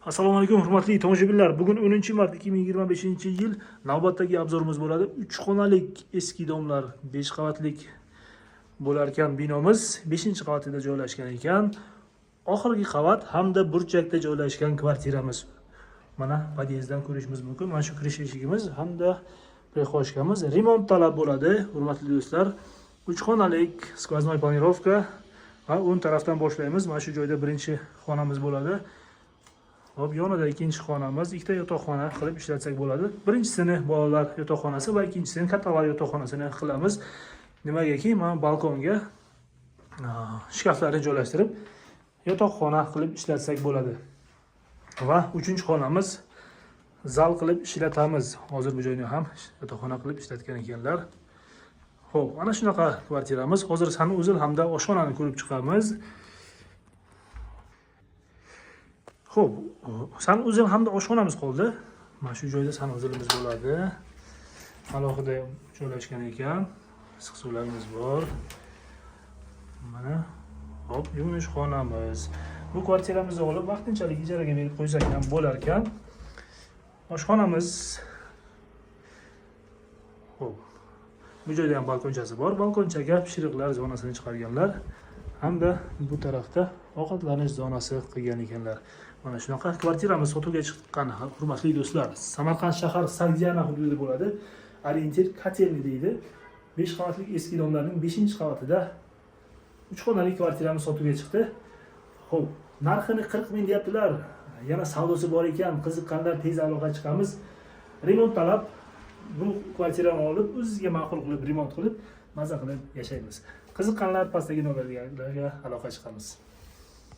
Assalomu alaykum hurmatli tomoshabinlar. Bugun 10-mart 2025-yil navbatdagi obzorimiz bo'ladi. 3 xonalik eski domlar 5 qavatlik bo'lar ekan binomiz 5-qavatida joylashgan ekan. Oxirgi qavat hamda burchakda joylashgan kvartiramiz. Mana podyezddan ko'rishimiz mumkin. Mana shu kirish eshigimiz hamda prixoshkamiz remont talab bo'ladi. Hurmatli do'stlar, 3 xonalik skvoznoy planirovka va o'ng tarafdan boshlaymiz. Mana shu joyda birinchi xonamiz bo'ladi. Hop, yonida ikkinchi xonamiz, ikkita yotoqxona qilib ishlatsak bo'ladi. Birinchisini bolalar yotoqxonasi va ikkinchisini kattalar yotoqxonasini qilamiz. Nimagaki, mana balkonga shkaflarni joylashtirib yotoqxona qilib ishlatsak bo'ladi. Va uchinchi xonamiz zal qilib ishlatamiz. Hozir bu joyni ham yotoqxona qilib ishlatgan ekanlar. Xo'p, ana shunaqa kvartiramiz. Hozir sanuzil hamda oshxonani ko'rib chiqamiz. Xo'p, sanuzil hamda oshxonamiz qoldi. Mana shu joyda sanuzilimiz bo'ladi. Alohida joylashgan ekan. Issiq suvlarimiz bor. Mana hop, yuvinish xonamiz. Bu kvartiramizni olib vaqtinchalik ijaraga berib qo'ysak ham bo'lar ekan. Oshxonamiz. Xo'p. Bu joyda ham balkonchasi bor. Balkonchaga pishiriqlar zonasini chiqarganlar. Hamda bu tarafda ovqatlanish zonasi qilgan ekanlar. Mana shunaqa kvartiramiz sotuvga chiqqan hurmatli do'stlar. Samarqand shahar Sardiyana hududida bo'ladi. Orientir Kotelni deydi. 5 qavatlik eski domlarning 5-qavatida 3 xonali kvartiramiz sotuvga chiqdi. Xo'p, narxini 40 ming deyaptilar. Yana savdosi bor ekan, qiziqqanlar tez aloqa chiqamiz. Remont talab. Bu kvartirani olib, o'zingizga ma'qul qilib remont qilib, maza qilib yashaymiz. Qiziqqanlar pastdagi nomerlarga aloqa chiqamiz.